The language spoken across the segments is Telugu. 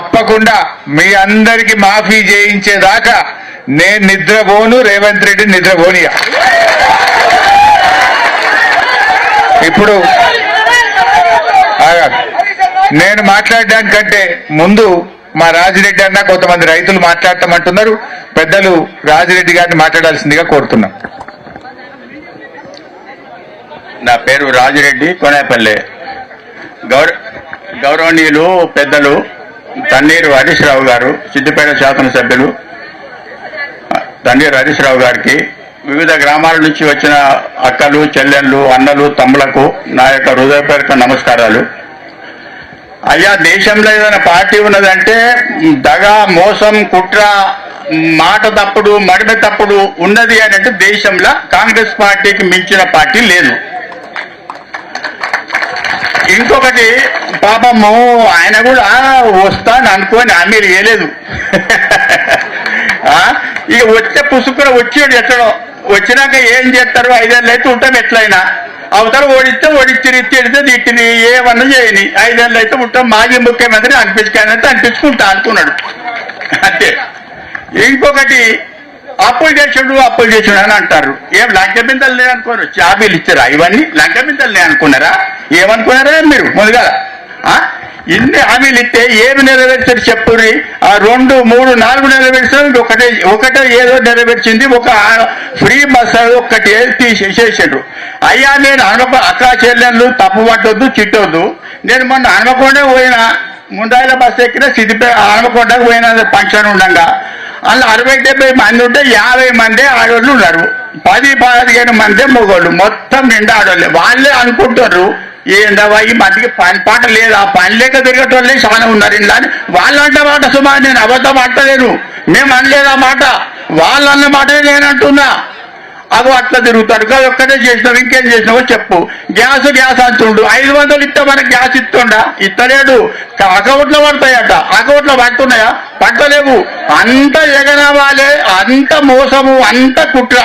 తప్పకుండా మీ అందరికి మాఫీ చేయించేదాకా నేను నిద్రపోను, రేవంత్ రెడ్డి నిద్రపోనియా. ఇప్పుడు నేను మాట్లాడడానికంటే ముందు మా రాజిరెడ్డి అన్న కొంతమంది రైతులు మాట్లాడతామంటున్నారు. పెద్దలు రాజిరెడ్డి గారిని మాట్లాడాల్సిందిగా కోరుతున్నాం. నా పేరు రాజిరెడ్డి, కొనేపల్లె. గౌరవనీయులు పెద్దలు తన్నీరు హరీష్ రావు గారు, సిద్దిపేట శాసనసభ్యులు తన్నీరు హరీష్ రావు గారికి, వివిధ గ్రామాల నుంచి వచ్చిన అక్కలు, చెల్లెళ్ళు, అన్నలు, తమ్ములకు నా యొక్క హృదయపూర్వక నమస్కారాలు. అయ్యా, దేశంలో ఏదైనా పార్టీ ఉన్నదంటే దగా, మోసం, కుట్ర, మాట తప్పుడు, మడిమ తప్పుడు ఉన్నది అని అంటే దేశంలో కాంగ్రెస్ పార్టీకి మించిన పార్టీ లేదు. ఇంకొకటి, పాపము ఆయన కూడా వస్తాను అనుకోని హామీలు వేయలేదు. ఇక వచ్చే పుసుకుని వచ్చాడు ఎక్కడో. వచ్చినాక ఏం చేస్తారు? 5 ఏళ్ళు అయితే ఉంటాం ఎట్లయినా. అవతల ఓడిస్తే ఓడిచ్చి తిట్టిని ఏమన్నా చేయని. 5 ఏళ్ళు అయితే ఉంటాం. మాజీ ముఖ్యమంత్రి అనిపించుకుంటా అనుకున్నాడు అంతే. ఇంకొకటి, అప్పులు చేసాడు అని అంటారు. ఏం లంక బిందలు లేదనుకోరు, జాబీలు ఇచ్చారా? ఇవన్నీ లంక బిందలు లేదనుకున్నారా? ఏమనుకున్నారా మీరు ముందుగా? ఇన్ని హామీలు ఇస్తే ఏమి నెరవేర్చారు చెప్పుని? 2, 3, 4 నెరవేర్చారు. ఒకటే ఏదో నెరవేర్చింది. ఒక ఫ్రీ బస్ ఒక్కటి తీసేసాడు. అయ్యా, నేను అక్కా చెల్లెళ్ళు తప్పు పట్టొద్దు, చిట్టొద్దు. నేను మొన్న హనుమకొండ పోయినా, ముందాయిల బస్సు ఎక్కిన సిద్దిపేట హనుమకొండకు పోయిన ఫంక్షన్ ఉండగా అందులో 60-70 మంది ఉంటే 50 మంది ఆడవాళ్ళు ఉన్నారు, 10-15 మంది మొగోళ్ళు, మొత్తం నిండా ఆడవాళ్ళే. వాళ్ళే అనుకుంటారు ఏందవా ఈ మధ్యకి పని పాట లేదు, ఆ పని లేక తిరిగేటోళ్ళే చాలా ఉన్నారు ఇలా అని వాళ్ళు అంటే మాట. సుమా, నేను అబద్ధం అంటలేను, మేము అనలేదు ఆ మాట, వాళ్ళు అన్న మాటే నేను అంటున్నా. అవి అట్లా తిరుగుతారు. అది ఒక్కటే చేసినావు, ఇంకేం చేసినావో చెప్పు. గ్యాస్ అంటుండు. 500 ఇస్తే మనకి గ్యాస్ ఇస్తుండా? ఇస్తలేడు. అకౌంట్లో పడతాయట. అకౌంట్లో పడుతున్నాయా? పట్టలేవు. అంత ఎగనవాలే, అంత మోసము, అంత కుట్ర.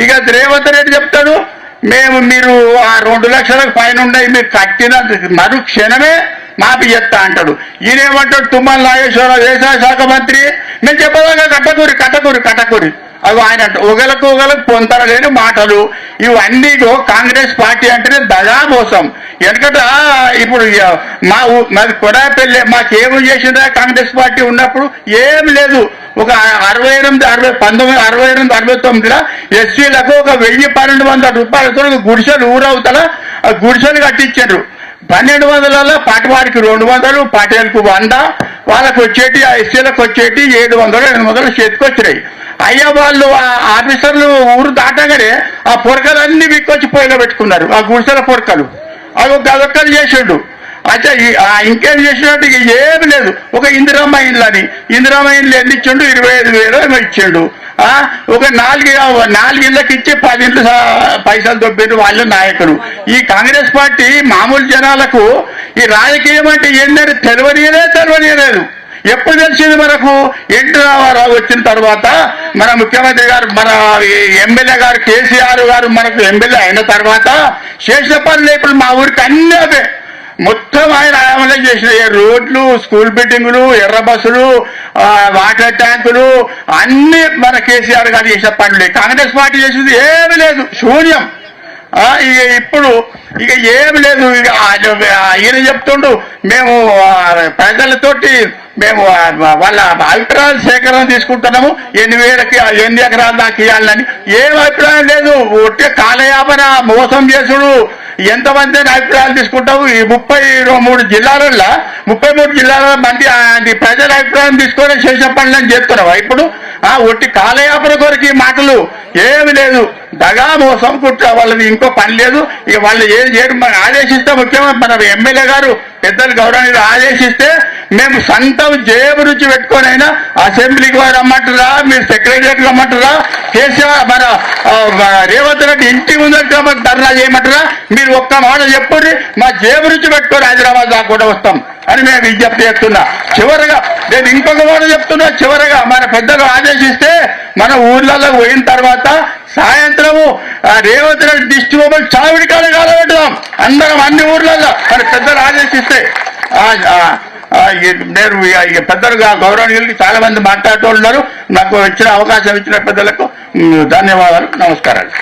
ఇక రేవంత్ రెడ్డి చెప్తాడు, మీరు ఆ 2 లక్షలకు పైన ఉన్నాయి, మీరు కట్టిన మరు క్షణమే మాపి చెప్తా అంటాడు. ఈయనేమంటాడు, తుమ్మల నాగేశ్వరరావు వ్యవసాయ శాఖ మంత్రి, నేను చెప్పదాకా కట్టకూరి అవి ఆయన ఒకలకు పొంతరలేని మాటలు. ఇవన్నీ కాంగ్రెస్ పార్టీ అంటేనే దగా మోసం. ఎందుకంటే ఇప్పుడు మాది కొడాపల్లి, మాకేమి చేసిందా కాంగ్రెస్ పార్టీ ఉన్నప్పుడు? ఏమి లేదు. ఒక 1968-69లో ఎస్సీలకు ఒక 1000-1200 రూపాయలతో గుడిసెలు ఊరవుతల గుడిసెలు కట్టించారు. 1200 పాటివారికి 200, పాటేలకు 100, వాళ్ళకు వచ్చేటి ఆ ఎస్సీలకు వచ్చేటి 700-800 చేతికొచ్చినాయి. అయ్యా, వాళ్ళు ఆ ఆఫీసర్లు ఊరు దాటగానే ఆ పొరకలన్నీ విక్కొచ్చి పొయ్యిలో పెట్టుకున్నారు, ఆ గుడిసెల పొరకలు. అదొక్కరు చేసిండు. అయితే ఇంకేం చేసినట్టు ఏమి లేదు. ఒక ఇందిరమ్మ ఇండ్లు ఎన్ని ఇచ్చిండు? 25,000 ఇచ్చిండు. ఒక 4 ఇళ్ళకి ఇచ్చి 10 ఇండ్లు పైసలు దొబ్బిండు వాళ్ళ నాయకులు. ఈ కాంగ్రెస్ పార్టీ మామూలు జనాలకు ఈ రాజకీయం అంటే ఏంటంటే తెలియలేదు. ఎప్పుడు తెలిసింది మనకు? ఎన్టీ రామారావు వచ్చిన తర్వాత మన ముఖ్యమంత్రి గారు, మన ఎమ్మెల్యే గారు కేసీఆర్ గారు మనకు ఎమ్మెల్యే అయిన తర్వాత చేసిన పనులు ఇప్పుడు మా ఊరికి అన్నీ అవే. మొత్తం ఆయన ఆయామలే చేసిన రోడ్లు, స్కూల్ బిల్డింగులు, ఎర్ర బస్సులు, వాటర్ ట్యాంకులు అన్ని మన కేసీఆర్ గారు చేసిన పనులే. కాంగ్రెస్ పార్టీ చేసింది ఏమి లేదు, శూన్యం. ఇప్పుడు ఏమి లేదు. ఈయన చెప్తుండు, మేము ప్రజలతోటి మేము వాళ్ళ అభిప్రాయాల సేకరణ తీసుకుంటున్నాము, 8 ఎకరాలు దాకా ఇవ్వాలని. ఏం అభిప్రాయం లేదు, ఒట్టే కాలయాపన, మోసం చేసుడు. ఎంతమంది అభిప్రాయాలు తీసుకుంటావు? ఈ 33 జిల్లాలలో మంది ప్రజల అభిప్రాయం తీసుకొని చేసే పనులని చేస్తున్నావా ఇప్పుడు? ఒట్టి కాలయాపన కొరకు ఈ మాటలు ఏమి లేదు. దగా, మోసం, కుట్ర. వాళ్ళది ఇంకో పని లేదు. ఇక వాళ్ళు ఏం చేయడం మనం ఆదేశిస్తే, ముఖ్యమంత్రి మన ఎమ్మెల్యే గారు పెద్దలు గౌరవనీయులు ఆదేశిస్తే మేము సొంతం జేబు నుంచి పెట్టుకొనైనా అసెంబ్లీకి రమ్మంటారా, మీరు సెక్రటరియట్ రమ్మంటారా, కేసీఆర్ మన రేవంత్ రెడ్డి ఇంటి ముందర ధర్నా చేయమంటారా? మీరు ఒక్క మాట చెప్పుర్రి, మా జేబు నుంచి పెట్టుకొని హైదరాబాద్ దాకా కూడా వస్తాం అని మేము విజ్ఞప్తి చేస్తున్నా. చివరగా నేను ఇంకొక మాట చెప్తున్నా, చివరగా మన పెద్దలు ఆదేశిస్తే మన ఊర్లలో పోయిన తర్వాత సాయంత్రము రేవంత్ రెడ్డి దిష్టి బొమ్మలు చావిడి కాడ కాలబెడదాం అందరం, అన్ని ఊర్లలో మన పెద్దలు ఆదేశిస్తే. నేను పెద్దలుగా గౌరవనీయులు చాలా మంది మాట్లాడుతూ ఉన్నారు. నాకు ఇచ్చిన అవకాశం ఇచ్చిన పెద్దలకు ధన్యవాదాలు, నమస్కారాలు.